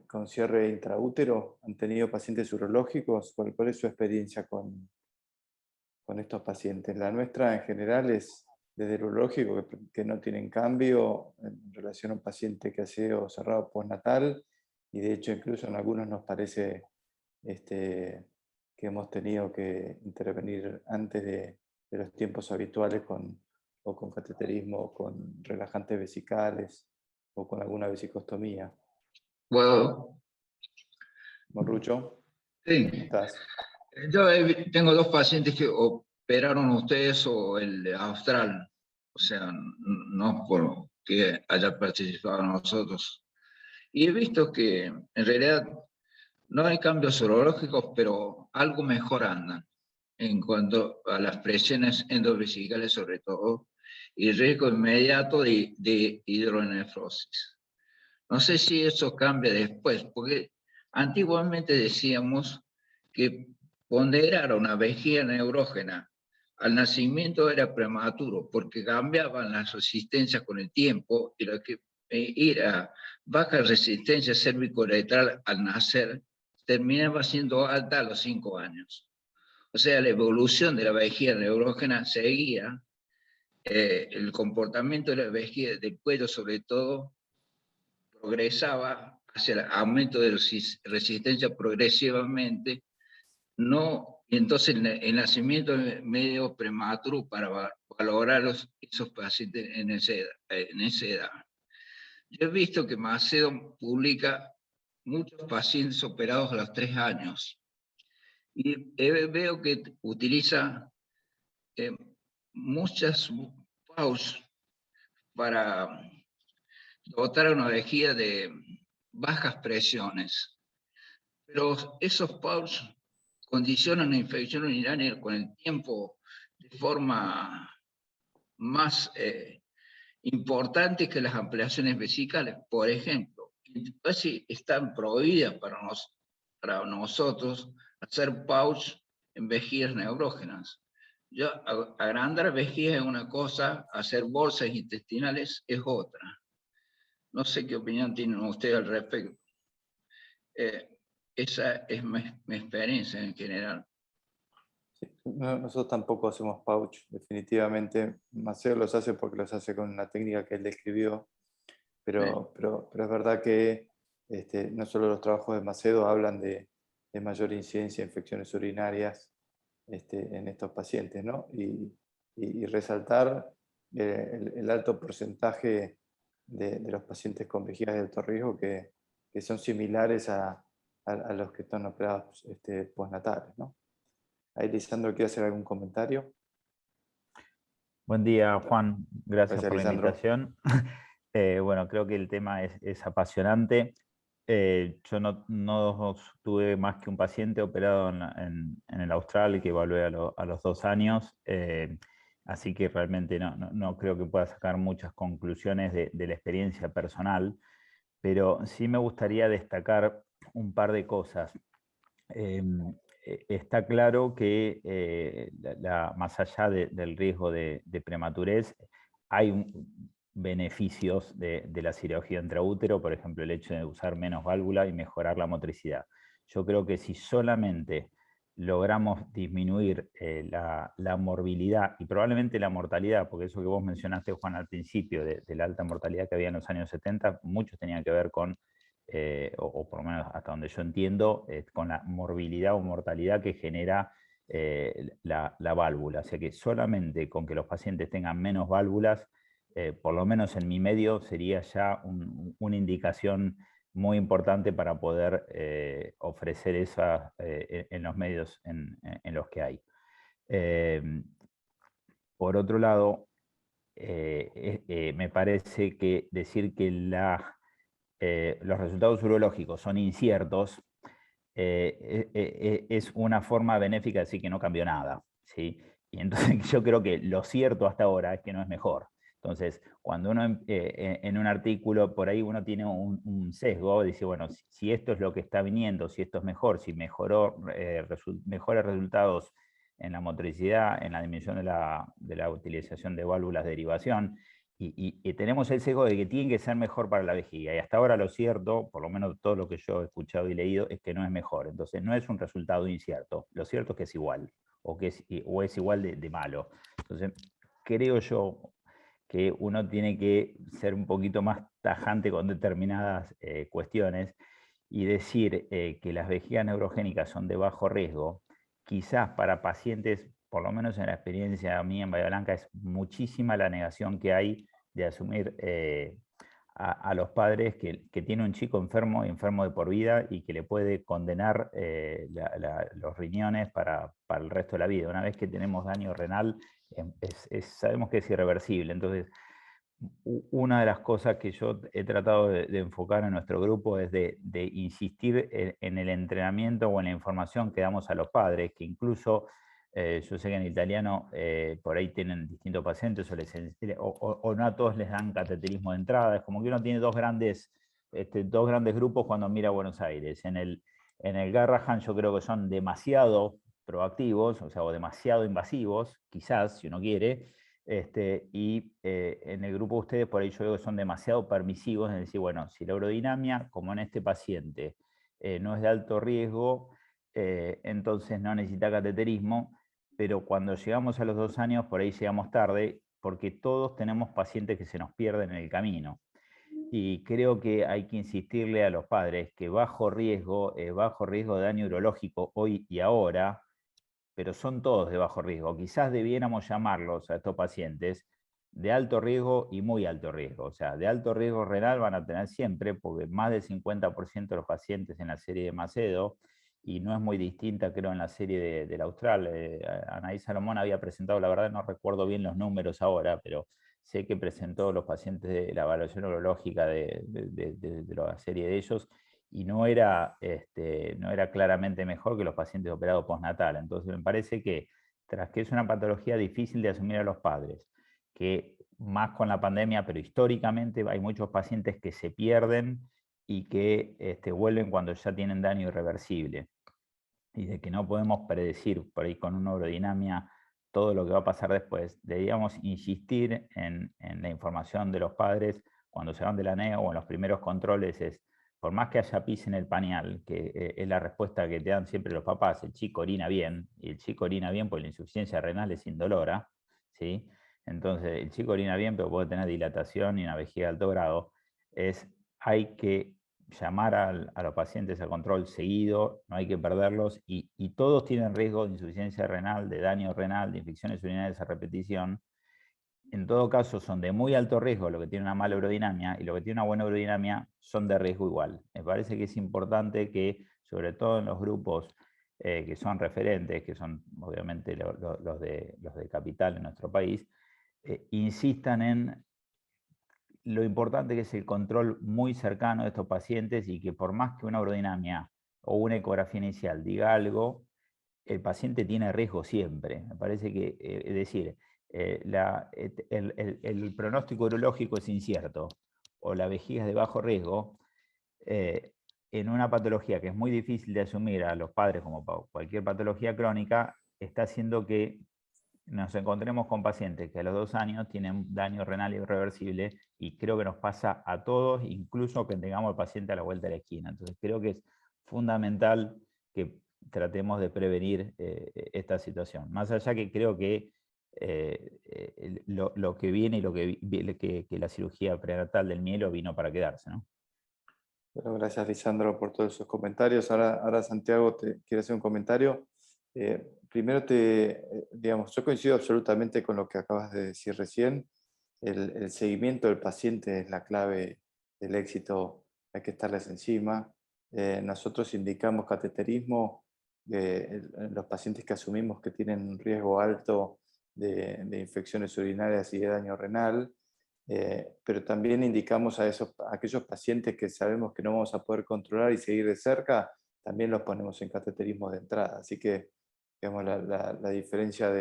con cierre intraútero? ¿Han tenido pacientes urológicos? ¿Cuál es su experiencia con estos pacientes? La nuestra en general es desde el urológico, que no tienen cambio en relación a un paciente que ha sido cerrado postnatal, y de hecho incluso en algunos nos parece que hemos tenido que intervenir antes de los tiempos habituales o con cateterismo, o con relajantes vesicales, o con alguna vesicostomía. Bueno, Morrucho, sí. ¿cómo estás? Yo tengo 2 pacientes que operaron ustedes o el de Austral, o sea, no porque haya participado nosotros. Y he visto que en realidad no hay cambios urológicos, pero algo mejor andan en cuanto a las presiones endovesicales sobre todo, y riesgo inmediato de hidronefrosis. No sé si eso cambia después, porque antiguamente decíamos que ponderar una vejiga neurógena al nacimiento era prematuro, porque cambiaban las resistencias con el tiempo, y lo que era baja resistencia cervicoletral al nacer terminaba siendo alta a los 5 años. O sea, la evolución de la vejiga neurógena seguía, el comportamiento de la vejiga del cuello sobre todo progresaba hacia el aumento de resistencia progresivamente, no, y entonces el nacimiento medio prematuro para valorar esos pacientes en esa edad. Yo he visto que Macedo publica muchos pacientes operados a los 3 años, y veo que utiliza muchas pausas para dotar a una vejiga de bajas presiones. Pero esos PAUS condicionan la infección urinaria con el tiempo de forma más importante que las ampliaciones vesicales. Por ejemplo, casi están prohibidas para nosotros hacer PAUS en vejigas neurógenas. Agrandar vejigas es una cosa, hacer bolsas intestinales es otra. No sé qué opinión tienen ustedes al respecto. Esa es mi experiencia en general. Sí, nosotros tampoco hacemos pouch, definitivamente. Maceo los hace porque los hace con una técnica que él describió, pero es verdad que no solo los trabajos de Macedo hablan de mayor incidencia de infecciones urinarias en estos pacientes, ¿no? Y resaltar el alto porcentaje de los pacientes con vejigas de alto riesgo que son similares a los que están operados postnatales, ¿no? Ahí Lisandro, ¿quiere hacer algún comentario? Buen día, Juan. Gracias por la Lisandro. invitación. Bueno, creo que el tema es apasionante. Yo no tuve más que un paciente operado en el Austral que evalué a los 2 años, así que realmente no creo que pueda sacar muchas conclusiones de la experiencia personal, pero sí me gustaría destacar un par de cosas. Está claro que más allá del riesgo de prematurez, hay beneficios de la cirugía intraútero, por ejemplo, el hecho de usar menos válvula y mejorar la motricidad. Yo creo que si solamente logramos disminuir la morbilidad y probablemente la mortalidad, porque eso que vos mencionaste, Juan, al principio, de la alta mortalidad que había en los años 70, muchos tenían que ver con o por lo menos hasta donde yo entiendo, con la morbilidad o mortalidad que genera la válvula. O sea que solamente con que los pacientes tengan menos válvulas, por lo menos en mi medio, sería ya una indicación muy importante para poder ofrecer esa en los medios en los que hay. Por otro lado, me parece que decir que los resultados urológicos son inciertos, es una forma benéfica de decir que no cambió nada, ¿sí? Y entonces yo creo que lo cierto hasta ahora es que no es mejor. Entonces, cuando uno en un artículo, por ahí uno tiene un sesgo, dice, bueno, si esto es lo que está viniendo, si esto es mejor, si mejores resultados en la motricidad, en la disminución de la utilización de válvulas de derivación, y tenemos el sesgo de que tiene que ser mejor para la vejiga. Y hasta ahora lo cierto, por lo menos todo lo que yo he escuchado y leído, es que no es mejor. Entonces no es un resultado incierto. Lo cierto es que es igual, o es igual de malo. Entonces creo yo que uno tiene que ser un poquito más tajante con determinadas cuestiones y decir que las vejigas neurogénicas son de bajo riesgo, quizás para pacientes, por lo menos en la experiencia mía en Bahía Blanca, es muchísima la negación que hay de asumir a los padres que tiene un chico enfermo de por vida y que le puede condenar los riñones para el resto de la vida. Una vez que tenemos daño renal, sabemos que es irreversible. Entonces, una de las cosas que yo he tratado de enfocar en nuestro grupo es de insistir en el entrenamiento o en la información que damos a los padres, que incluso yo sé que en italiano por ahí tienen distintos pacientes o no a todos les dan cateterismo de entrada. Es como que uno tiene dos grandes grupos cuando mira a Buenos Aires. En el Garrahan yo creo que son demasiado proactivos, o sea, o demasiado invasivos, quizás, si uno quiere. Y en el grupo de ustedes por ahí yo veo que son demasiado permisivos en decir, bueno, si la urodinamia, como en este paciente, no es de alto riesgo, entonces no necesita cateterismo, pero cuando llegamos a los 2 años, por ahí llegamos tarde, porque todos tenemos pacientes que se nos pierden en el camino. Y creo que hay que insistirle a los padres que bajo riesgo de daño urológico hoy y ahora, pero son todos de bajo riesgo. Quizás debiéramos llamarlos a estos pacientes de alto riesgo y muy alto riesgo. O sea, de alto riesgo renal van a tener siempre, porque más del 50% de los pacientes en la serie de Macedo, y no es muy distinta, creo, en la serie del Austral. Anaí Salomón había presentado, la verdad no recuerdo bien los números ahora, pero sé que presentó los pacientes de la evaluación urológica de la serie de ellos, y no era claramente mejor que los pacientes operados postnatal. Entonces me parece que, tras que es una patología difícil de asumir a los padres, que más con la pandemia, pero históricamente hay muchos pacientes que se pierden y que vuelven cuando ya tienen daño irreversible, y de que no podemos predecir por ahí con una urodinamia todo lo que va a pasar después, deberíamos insistir en la información de los padres cuando se van de la NEO o en los primeros controles. Por más que haya pis en el pañal, que es la respuesta que te dan siempre los papás, el chico orina bien, y el chico orina bien porque la insuficiencia renal es indolora, ¿sí? Entonces el chico orina bien, pero puede tener dilatación y una vejiga de alto grado. hay que llamar a los pacientes al control seguido, no hay que perderlos, y todos tienen riesgo de insuficiencia renal, de daño renal, de infecciones urinarias a repetición. En todo caso, son de muy alto riesgo los que tienen una mala urodinamia, y los que tienen una buena urodinamia son de riesgo igual. Me parece que es importante que, sobre todo en los grupos que son referentes, que son obviamente los de capital en nuestro país, insistan en lo importante que es el control muy cercano de estos pacientes, y que por más que una urodinamia o una ecografía inicial diga algo, el paciente tiene riesgo siempre. Me parece que, es decir, el pronóstico urológico es incierto, o la vejiga es de bajo riesgo, en una patología que es muy difícil de asumir a los padres, como cualquier patología crónica, está haciendo que nos encontremos con pacientes que a los 2 años tienen daño renal irreversible, y creo que nos pasa a todos, incluso que tengamos al paciente a la vuelta de la esquina. Entonces creo que es fundamental que tratemos de prevenir esta situación. Más allá que creo que lo que viene y que la cirugía prenatal del mielo vino para quedarse, ¿no? Bueno, gracias, Lisandro, por todos esos comentarios. Ahora Santiago, te quiere hacer un comentario. Primero, digamos, yo coincido absolutamente con lo que acabas de decir recién. El seguimiento del paciente es la clave del éxito, hay que estarles encima. Nosotros indicamos cateterismo en los pacientes que asumimos que tienen un riesgo alto de infecciones urinarias y de daño renal. Pero también indicamos a aquellos pacientes que sabemos que no vamos a poder controlar y seguir de cerca, también los ponemos en cateterismo de entrada. Así que, digamos, la diferencia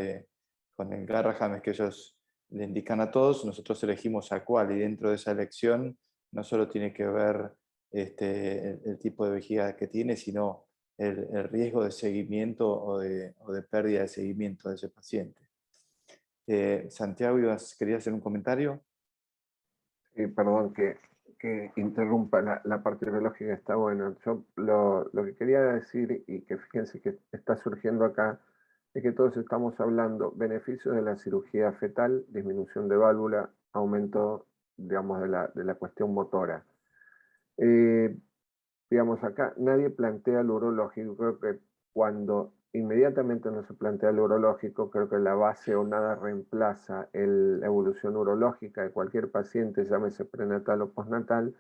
con el Garraham es que ellos le indican a todos, nosotros elegimos a cuál, y dentro de esa elección no solo tiene que ver el tipo de vejiga que tiene, sino el riesgo de seguimiento o de pérdida de seguimiento de ese paciente. Santiago, ¿querías hacer un comentario? Perdón que interrumpa, la parte urológica está buena. Yo lo que quería decir, y que fíjense que está surgiendo acá, es que todos estamos hablando beneficios de la cirugía fetal, disminución de válvula, aumento, digamos, de la cuestión motora. Digamos, acá nadie plantea lo urológico. Creo que cuando inmediatamente no se plantea lo urológico, creo que la base o nada reemplaza la evolución urológica de cualquier paciente, llámese prenatal o postnatal,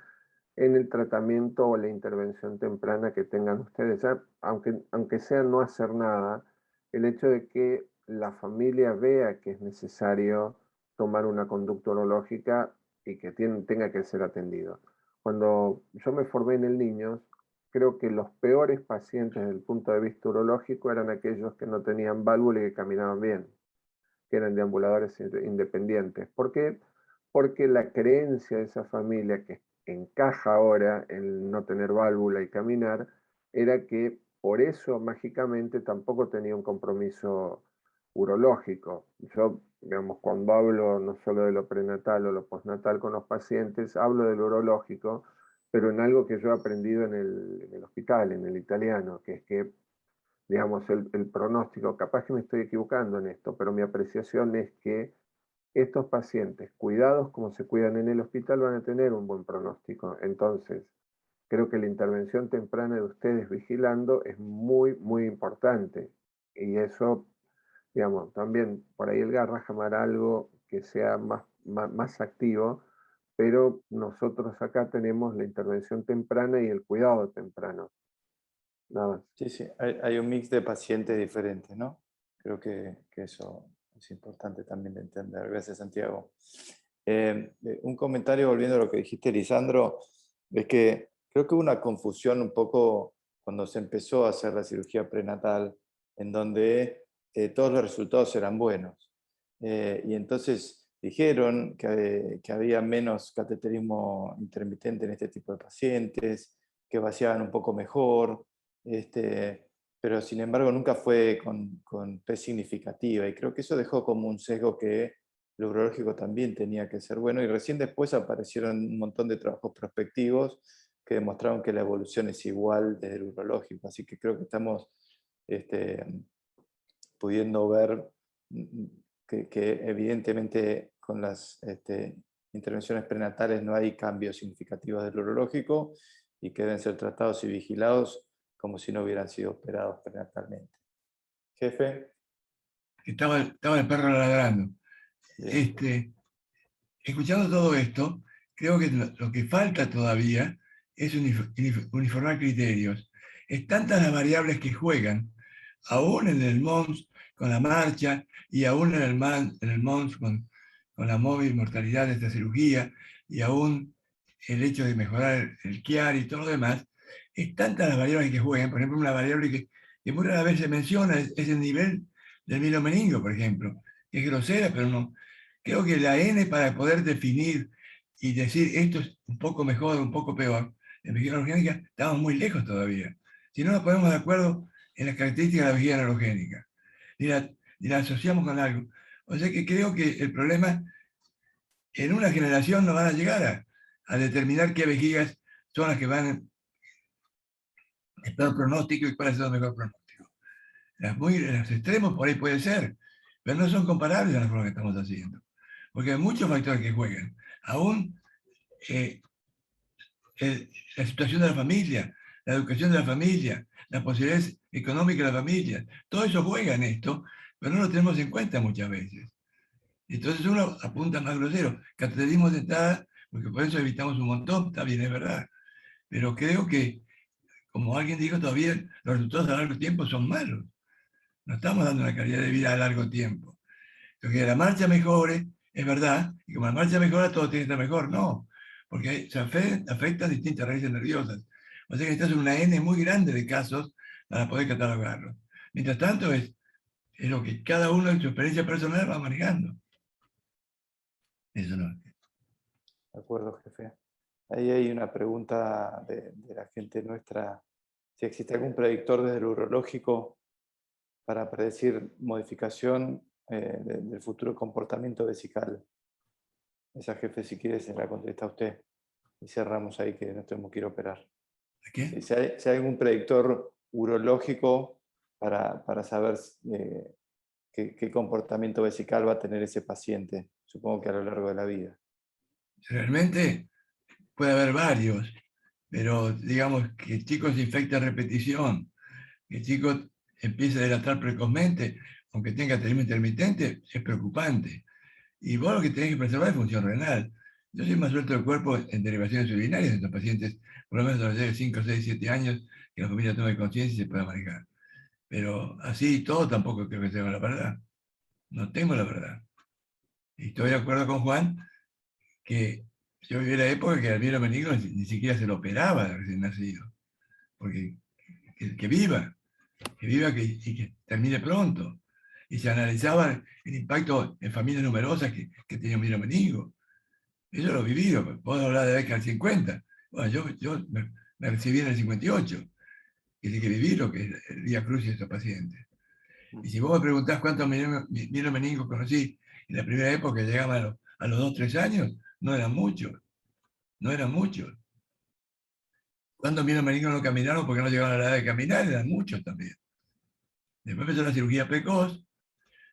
en el tratamiento o la intervención temprana que tengan ustedes. Ya, aunque sea no hacer nada, el hecho de que la familia vea que es necesario tomar una conducta urológica y que tenga que ser atendido. Cuando yo me formé en el Niños, creo que los peores pacientes desde el punto de vista urológico eran aquellos que no tenían válvula y que caminaban bien, que eran deambuladores independientes. ¿Por qué? Porque la creencia de esa familia, que encaja ahora en no tener válvula y caminar, era que por eso mágicamente tampoco tenía un compromiso urológico. Yo, digamos, cuando hablo no solo de lo prenatal o lo postnatal con los pacientes, hablo del urológico, pero en algo que yo he aprendido en el hospital, en el italiano, que es que, digamos, el pronóstico, capaz que me estoy equivocando en esto, pero mi apreciación es que estos pacientes, cuidados como se cuidan en el hospital, van a tener un buen pronóstico. Entonces, creo que la intervención temprana de ustedes vigilando es muy, muy importante. Y eso, digamos, también por ahí el Garraham hará algo que sea más activo, pero nosotros acá tenemos la intervención temprana y el cuidado temprano. Nada más. Sí, sí, hay un mix de pacientes diferentes, ¿no? Creo que eso es importante también de entender. Gracias, Santiago. Un comentario volviendo a lo que dijiste, Lisandro, es que creo que hubo una confusión un poco cuando se empezó a hacer la cirugía prenatal, en donde todos los resultados eran buenos. Y entonces dijeron que había menos cateterismo intermitente en este tipo de pacientes, que vaciaban un poco mejor, pero sin embargo nunca fue con P significativa, y creo que eso dejó como un sesgo que lo urológico también tenía que ser bueno, y recién después aparecieron un montón de trabajos prospectivos que demostraron que la evolución es igual desde el urológico, así que creo que estamos pudiendo ver que evidentemente con las intervenciones prenatales no hay cambios significativos del urológico y que deben ser tratados y vigilados como si no hubieran sido operados prenatalmente. Jefe. Estaba el perro ladrando. Bien. Escuchando todo esto, creo que lo que falta todavía es uniformar criterios. Es tantas las variables que juegan, aún en el MOMS con la marcha y aún en el MOMS con la móvil mortalidad de esta cirugía y aún el hecho de mejorar el KIAR y todo lo demás. Es tantas las variables que juegan. Por ejemplo, una variable que muy rara vez se menciona es el nivel del mielomeningo, por ejemplo, que es grosera, pero no. Creo que la N, para poder definir y decir esto es un poco mejor, un poco peor, en vejiga neurogénica estamos muy lejos todavía. Si no nos ponemos de acuerdo en las características de la vejiga neurogénica, ni la asociamos con algo. O sea que creo que el problema, en una generación no van a llegar a determinar qué vejigas son las que van el peor pronóstico y cuáles son los mejor pronóstico. Los extremos por ahí puede ser, pero no son comparables a la forma que estamos haciendo. Porque hay muchos factores que juegan. Aún la situación de la familia, la educación de la familia, las posibilidades económicas de la familia, todo eso juega en esto, pero no lo tenemos en cuenta muchas veces. Entonces uno apunta más grosero. Cateterismo de entrada, porque por eso evitamos un montón, está bien, es verdad. Pero creo que, como alguien dijo, todavía los resultados a largo tiempo son malos. No estamos dando una calidad de vida a largo tiempo. Porque la marcha mejore, es verdad, y como la marcha mejora, todo tiene que estar mejor. No, porque se afectan distintas raíces nerviosas. O sea que necesitas una N muy grande de casos para poder catalogarlos. Mientras tanto, es lo que cada uno en su experiencia personal va manejando. Eso no. De acuerdo, jefe. Ahí hay una pregunta de la gente nuestra. Si existe algún predictor desde el urológico para predecir modificación del futuro comportamiento vesical. Esa, jefe, si quiere, se la contesta usted. Y cerramos ahí, que no tenemos que ir a operar. ¿Qué? Si hay algún predictor urológico para saber qué comportamiento vesical va a tener ese paciente, supongo que a lo largo de la vida. Realmente puede haber varios, pero digamos que el chico se infecta a repetición, que el chico empieza a dilatar precozmente, aunque tenga aterismo intermitente, es preocupante. Y vos lo que tenés que preservar es función renal. Yo soy más suelto del cuerpo en derivaciones urinarias de estos pacientes, por lo menos a los de 5, 6, 7 años, que la familia tome conciencia y se pueda manejar. Pero así todo tampoco creo que sea la verdad. No tengo la verdad. Y estoy de acuerdo con Juan que yo viví la época que al mielomeningio ni siquiera se lo operaba de recién nacido. Porque que viva y que termine pronto. Y se analizaba el impacto en familias numerosas que tenían mielomeningio. Eso lo he vivido. Vos hablás de la década del 50. Bueno, yo me recibí en el 58. Y hay que vivir lo que es el día crucis de estos pacientes. Y si vos me preguntás cuántos mielomeningos conocí en la primera época, llegaban a los 2, 3 años, no eran muchos. No eran muchos. ¿Cuántos mielomeningos no caminaron porque no llegaron a la edad de caminar? Eran muchos también. Después empezó la cirugía precoz.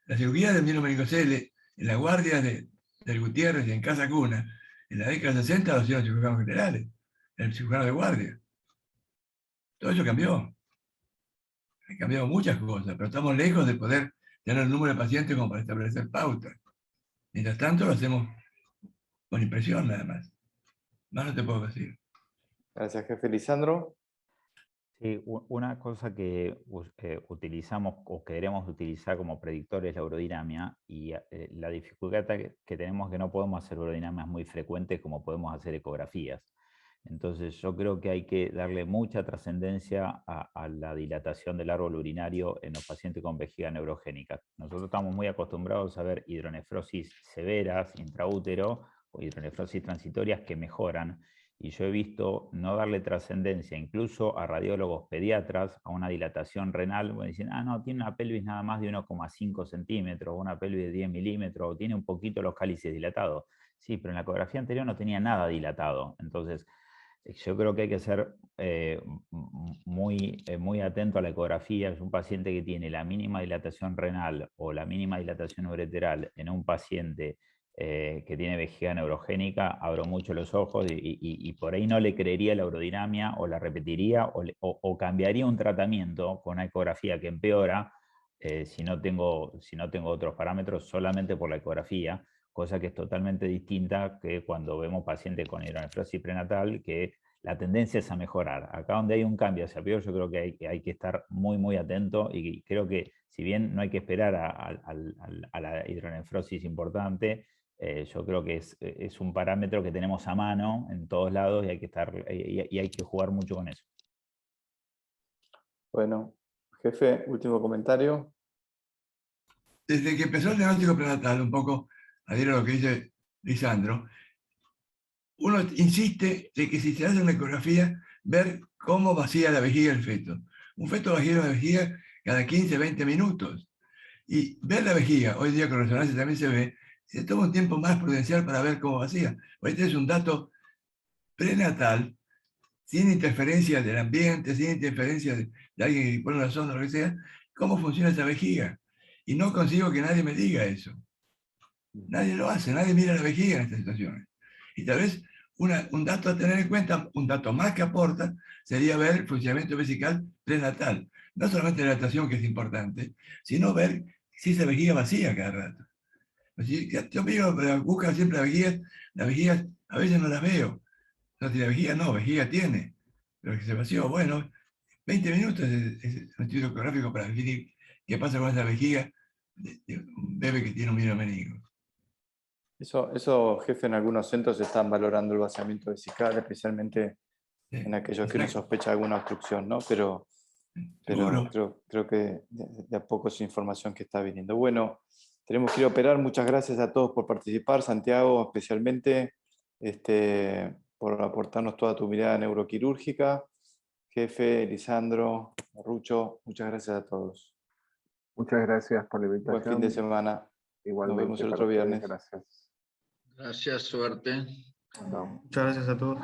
La cirugía del mielomeningocele en la guardia del Gutiérrez y en Casa Cuna, en la década de 60 lo hicieron los cirujanos generales, el cirujano de guardia. Todo eso cambió. Han cambiado muchas cosas, pero estamos lejos de poder tener el número de pacientes como para establecer pautas. Mientras tanto, lo hacemos con impresión nada más. Más no te puedo decir. Gracias, jefe. Lisandro. Sí, una cosa que utilizamos o queremos utilizar como predictor es la urodinamia, y la dificultad que tenemos es que no podemos hacer urodinamias muy frecuentes como podemos hacer ecografías. Entonces yo creo que hay que darle mucha trascendencia a la dilatación del árbol urinario en los pacientes con vejiga neurogénica. Nosotros estamos muy acostumbrados a ver hidronefrosis severas, intraútero, o hidronefrosis transitorias que mejoran. Y yo he visto no darle trascendencia incluso a radiólogos pediatras a una dilatación renal. Bueno, dicen, no, tiene una pelvis nada más de 1,5 centímetros, o una pelvis de 10 milímetros, o tiene un poquito los cálices dilatados. Sí, pero en la ecografía anterior no tenía nada dilatado. Entonces, yo creo que hay que ser muy atento a la ecografía. Es un paciente que tiene la mínima dilatación renal o la mínima dilatación ureteral en un paciente que tiene vejiga neurogénica, abro mucho los ojos y por ahí no le creería la urodinamia o la repetiría o cambiaría un tratamiento con una ecografía que empeora si no tengo otros parámetros solamente por la ecografía, cosa que es totalmente distinta que cuando vemos pacientes con hidronefrosis prenatal, que la tendencia es a mejorar. Acá donde hay un cambio hacia peor, yo creo que hay que estar muy, muy atento y creo que si bien no hay que esperar a la hidronefrosis importante, yo creo que es un parámetro que tenemos a mano en todos lados y hay que jugar mucho con eso. Bueno, jefe, último comentario. Desde que empezó el diagnóstico prenatal, un poco adhiero a lo que dice Lisandro, uno insiste de que si se hace una ecografía, ver cómo vacía la vejiga el feto. Un feto vacía la vejiga cada 15, 20 minutos. Y ver la vejiga, hoy día con resonancia también se ve, se toma un tiempo más prudencial para ver cómo vacía. Hoy es un dato prenatal, sin interferencia del ambiente, sin interferencia de alguien que pone una sonda o lo que sea, cómo funciona esa vejiga. Y no consigo que nadie me diga eso. Nadie lo hace, nadie mira la vejiga en estas situaciones. Y tal vez un dato a tener en cuenta, un dato más que aporta, sería ver el funcionamiento vesical prenatal. No solamente la dilatación, que es importante, sino ver si esa vejiga vacía cada rato. Yo miro, busco siempre las vejigas a veces no las veo. No, si la vejiga no, vejiga tiene, pero que se vació, bueno, 20 minutos es un estudio ecográfico para definir qué pasa con esa vejiga de un bebé que tiene un mielomeningo. Eso, jefe, en algunos centros están valorando el vaciamiento vesical, especialmente en aquellos que no sospecha alguna obstrucción, ¿no? Pero creo que de a poco es información que está viniendo. Bueno, tenemos que ir a operar. Muchas gracias a todos por participar. Santiago, especialmente, por aportarnos toda tu mirada neuroquirúrgica. Jefe, Lisandro, Rucho, muchas gracias a todos. Muchas gracias por la invitación. Buen fin de semana. Igualmente. Nos vemos el otro viernes. Gracias. Gracias, suerte. Chao. Muchas gracias a todos.